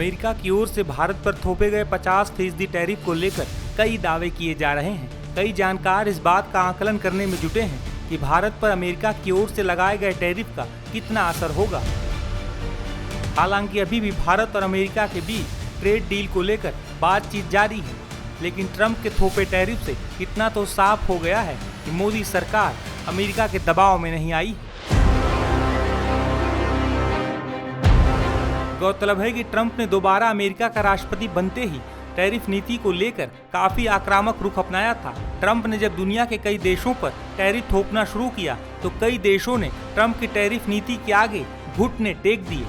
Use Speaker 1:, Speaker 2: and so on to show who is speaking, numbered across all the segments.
Speaker 1: America की ओर से भारत पर थोपे गए 50% टैरिफ को लेकर कई दावे किए जा रहे हैं। कई जानकार इस बात का आकलन करने में जुटे हैं कि भारत पर अमेरिका की ओर से लगाए गए टैरिफ का कितना असर होगा। हालांकि अभी भी भारत और अमेरिका के बीच ट्रेड डील को लेकर बातचीत जारी है, लेकिन ट्रंप के थोपे टैरिफ से इतना तो साफ हो गया है कि मोदी सरकार अमेरिका के दबाव में नहीं आई। गौरतलब है कि ट्रंप ने दोबारा अमेरिका का राष्ट्रपति बनते ही टैरिफ नीति को लेकर काफी आक्रामक रुख अपनाया था। ट्रंप ने जब दुनिया के कई देशों पर टैरिफ थोपना शुरू किया तो कई देशों ने ट्रंप की टैरिफ नीति के आगे घुटने टेक दिए।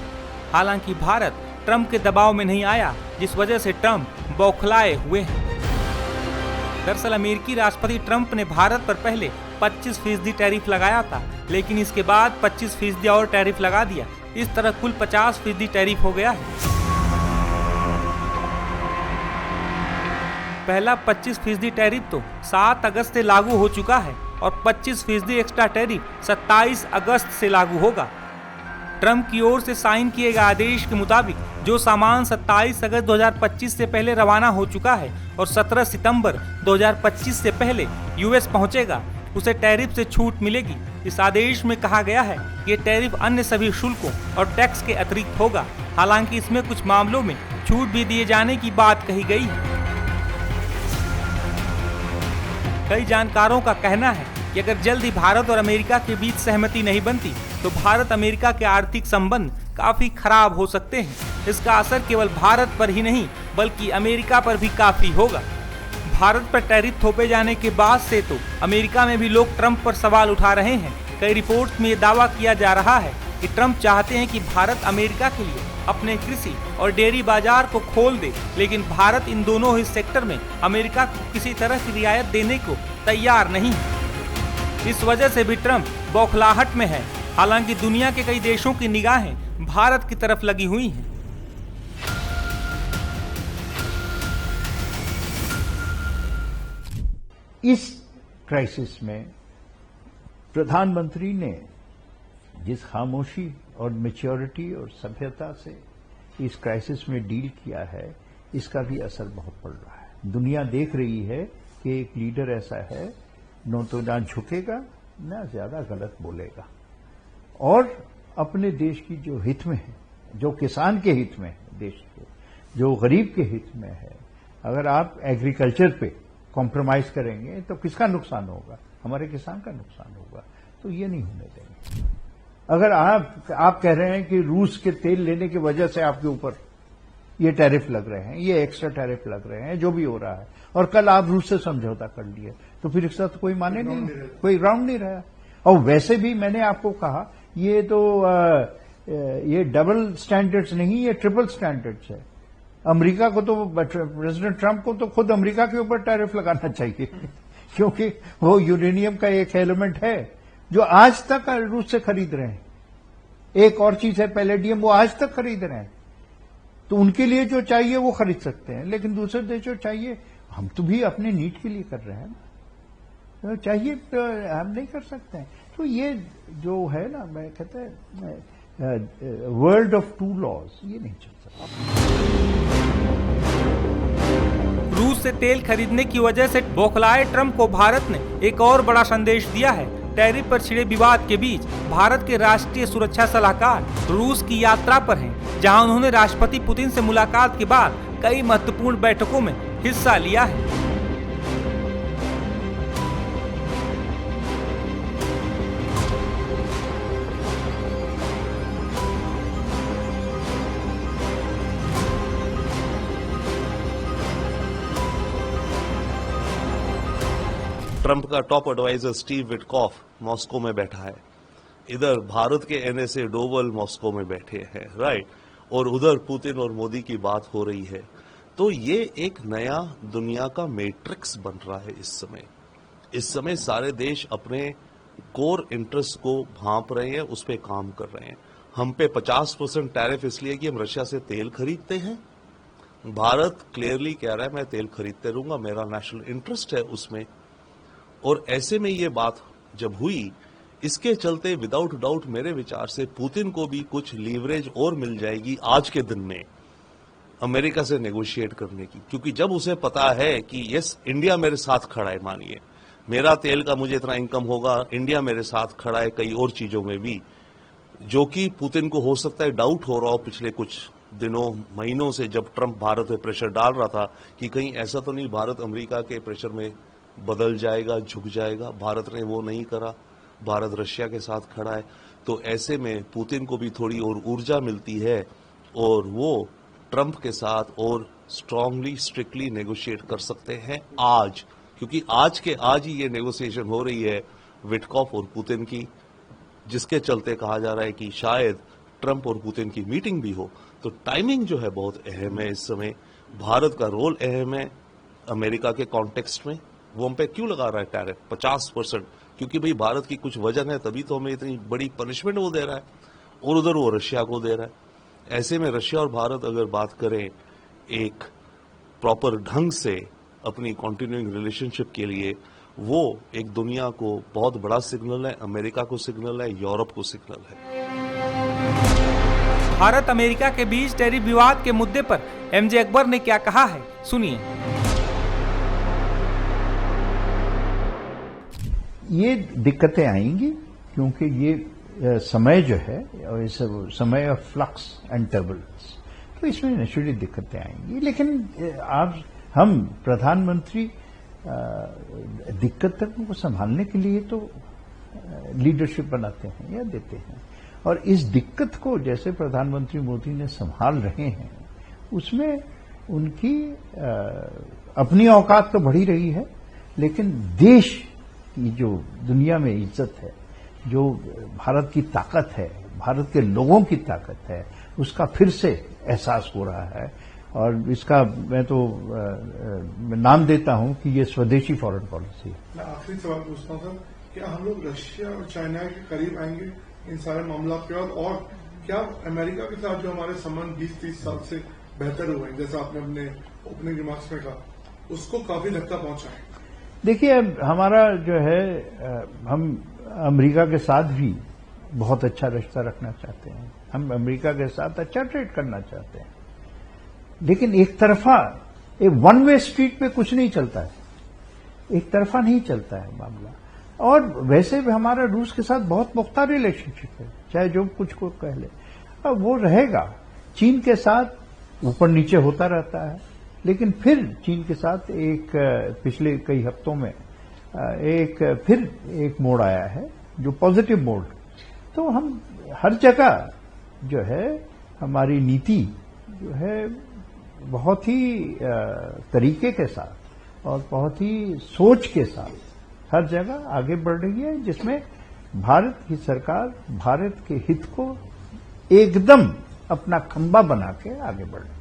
Speaker 1: हालांकि भारत ट्रंप के दबाव में नहीं आया, जिस वजह से ट्रंप बौखलाए हुए हैं। दरअसल अमेरिकी राष्ट्रपति ट्रंप ने भारत पर पहले 25% टैरिफ लगाया था, लेकिन इसके बाद 25% और टैरिफ लगा दिया। इस तरह कुल 50% टैरिफ हो गया है। पहला 25% टैरिफ तो 7 अगस्त से लागू हो चुका है और 25% एक्स्ट्रा टैरिफ 27 अगस्त से लागू होगा। ट्रंप की ओर से साइन किए गए आदेश के मुताबिक जो सामान 27 अगस्त 2025 से पहले रवाना हो चुका है और 17 सितंबर 2025 से पहले यूएस पहुंचेगा, उसे टैरिफ से छूट मिलेगी। इस आदेश में कहा गया है कि ये टैरिफ अन्य सभी शुल्कों और टैक्स के अतिरिक्त होगा। हालांकि इसमें कुछ मामलों में छूट भी दिए जाने की बात कही गई है। कई जानकारों का कहना है कि अगर जल्द ही भारत और अमेरिका के बीच सहमति नहीं बनती तो भारत अमेरिका के आर्थिक संबंध काफी खराब हो सकते हैं। इसका असर केवल भारत पर ही नहीं बल्कि अमेरिका पर भी काफी होगा। भारत पर टैरिफ थोपे जाने के बाद से तो अमेरिका में भी लोग ट्रंप पर सवाल उठा रहे हैं। कई रिपोर्ट्स में ये दावा किया जा रहा है कि ट्रंप चाहते हैं कि भारत अमेरिका के लिए अपने कृषि और डेयरी बाजार को खोल दे, लेकिन भारत इन दोनों ही सेक्टर में अमेरिका को किसी तरह की रियायत देने को तैयार नहीं है। इस वजह से भी ट्रंप बौखलाहट में है। हालांकि दुनिया के कई देशों की निगाहें भारत की तरफ लगी हुई हैं।
Speaker 2: इस क्राइसिस में प्रधानमंत्री ने जिस खामोशी और मैच्योरिटी और सभ्यता से इस क्राइसिस में डील किया है, इसका भी असर बहुत पड़ रहा है। दुनिया देख रही है कि एक लीडर ऐसा है ना झुकेगा ना ज्यादा गलत बोलेगा और अपने देश की जो हित में है, जो किसान के हित में है, देश के जो गरीब के हित में है, अगर आप एग्रीकल्चर पे कॉम्प्रोमाइज करेंगे तो किसका नुकसान होगा? हमारे किसान का नुकसान होगा। तो ये नहीं होने देंगे। अगर आप कह रहे हैं कि रूस के तेल लेने की वजह से आपके ऊपर ये टैरिफ लग रहे हैं, ये एक्स्ट्रा टैरिफ लग रहे हैं, जो भी हो रहा है, और कल आप रूस से समझौता कर लिए, तो फिर इसका तो कोई माने नहीं, कोई ग्राउंड नहीं रहा। और वैसे भी मैंने आपको कहा ये तो ये डबल स्टैंडर्ड्स नहीं, ये ट्रिपल स्टैंडर्ड्स है। अमेरिका को तो, प्रेसिडेंट ट्रंप को तो खुद अमेरिका के ऊपर टैरिफ लगाना चाहिए क्योंकि वो यूरेनियम का एक एलिमेंट है जो आज तक रूस से खरीद रहे हैं। एक और चीज है पैलेडियम, वो आज तक खरीद रहे हैं। तो उनके लिए जो चाहिए वो खरीद सकते हैं, लेकिन दूसरे देशों चाहिए, हम तो भी अपने नीड के लिए कर रहे हैं ना, तो चाहिए तो हम नहीं कर सकते हैं। तो ये जो है ना, मैं कहता है वर्ल्ड ऑफ टू लॉज, ये नहीं चल सकता।
Speaker 1: रूस से तेल खरीदने की वजह से बौखलाए ट्रंप को भारत ने एक और बड़ा संदेश दिया है। टैरिफ पर छिड़े विवाद के बीच भारत के राष्ट्रीय सुरक्षा सलाहकार रूस की यात्रा पर हैं, जहां उन्होंने राष्ट्रपति पुतिन से मुलाकात के बाद कई महत्वपूर्ण बैठकों में हिस्सा लिया है।
Speaker 3: ट्रंप का top adviser Steve Witkoff Moscow में बैठा है, इधर भारत के एनएसए डोवल मॉस्को में बैठे हैं, राइट, और उधर पुतिन और मोदी की बात हो रही है। तो ये एक नया दुनिया का मैट्रिक्स बन रहा है इस समय सारे देश अपने कोर इंटरेस्ट को भांप रहे हैं, उस पर काम कर रहे हैं। हम पे 50% टैरिफ इसलिए कि हम रशिया से तेल खरीदते हैं। भारत क्लियरली कह रहा है मैं तेल खरीदते रहूंगा, मेरा नेशनल इंटरेस्ट है उसमें। और ऐसे में ये बात जब हुई, इसके चलते विदाउट डाउट मेरे विचार से पुतिन को भी कुछ लीवरेज और मिल जाएगी आज के दिन में, अमेरिका से नेगोशिएट करने की, क्योंकि जब उसे पता है कि यस इंडिया मेरे साथ खड़ा है, मानिए मेरा तेल का मुझे इतना इनकम होगा, इंडिया मेरे साथ खड़ा है कई और चीजों में भी, जो कि पुतिन को हो सकता है डाउट हो रहा हो पिछले कुछ दिनों महीनों से, जब ट्रंप भारत पे प्रेशर डाल रहा था कि कहीं ऐसा तो नहीं भारत अमेरिका के प्रेशर में बदल जाएगा, झुक जाएगा। भारत ने वो नहीं करा, भारत रशिया के साथ खड़ा है। तो ऐसे में पुतिन को भी थोड़ी और ऊर्जा मिलती है और वो ट्रंप के साथ और स्ट्रांगली स्ट्रिक्टली नेगोशिएट कर सकते हैं आज, क्योंकि आज के आज ही ये नेगोशिएशन हो रही है विटकॉफ और पुतिन की, जिसके चलते कहा जा रहा है कि शायद ट्रंप और पुतिन की मीटिंग भी हो। तो टाइमिंग जो है बहुत अहम है इस समय, भारत का रोल अहम है अमेरिका के कॉन्टेक्स्ट में। वो हम पे क्यों लगा रहा है टैरिफ 50%? क्योंकि भाई भारत की कुछ वजन है, तभी तो हमें इतनी बड़ी पनिशमेंट वो दे रहा है, और उधर वो रशिया को दे रहा है। ऐसे में रशिया और भारत अगर बात करें एक प्रॉपर ढंग से अपनी कॉन्टिन्यूइंग रिलेशनशिप के लिए, वो एक दुनिया को बहुत बड़ा सिग्नल है, अमेरिका को सिग्नल है, यूरोप को सिग्नल है।
Speaker 1: भारत अमेरिका के बीच टैरिफ विवाद के मुद्दे पर एमजे अकबर ने क्या कहा है, सुनिए।
Speaker 2: ये दिक्कतें आएंगी क्योंकि ये समय जो है इस समय ऑफ फ्लक्स एंड टर्बुलेंस, तो इसमें नेचुरली दिक्कतें आएंगी। लेकिन हम प्रधानमंत्री दिक्कतों को संभालने के लिए तो लीडरशिप बनाते हैं या देते हैं, और इस दिक्कत को जैसे प्रधानमंत्री मोदी ने संभाल रहे हैं उसमें उनकी अपनी औकात तो बढ़ी रही है, लेकिन देश की जो दुनिया में इज्जत है, जो भारत की ताकत है, भारत के लोगों की ताकत है, उसका फिर से एहसास हो रहा है। और इसका मैं तो नाम देता हूं कि ये स्वदेशी फॉरेन पॉलिसी है।
Speaker 4: मैं आखिरी सवाल पूछता हूं सर, क्या हम लोग रशिया और चाइना के करीब आएंगे इन सारे मामलों के बाद, और क्या अमेरिका के साथ जो हमारे संबंध 20-30 साल से बेहतर हुए हैं, जैसा आपने अपने ओपनिंग रिमार्क्स में कहा, उसको काफी धक्का पहुंचा है?
Speaker 2: देखिए, हमारा जो है हम अमेरिका के साथ भी बहुत अच्छा रिश्ता रखना चाहते हैं, हम अमेरिका के साथ अच्छा ट्रेड करना चाहते हैं, लेकिन एक तरफा एक वन वे स्ट्रीट पे कुछ नहीं चलता है, एक तरफा नहीं चलता है मामला। और वैसे भी हमारा रूस के साथ बहुत पुख्ता रिलेशनशिप है, चाहे जो कुछ को कह ले, अब वो रहेगा। चीन के साथ ऊपर नीचे होता रहता है, लेकिन फिर चीन के साथ एक पिछले कई हफ्तों में फिर एक मोड़ आया है जो पॉजिटिव मोड़। तो हम हर जगह जो है हमारी नीति जो है बहुत ही तरीके के साथ और बहुत ही सोच के साथ हर जगह आगे बढ़ रही है, जिसमें भारत की सरकार भारत के हित को एकदम अपना खंबा बना के आगे बढ़ रही है।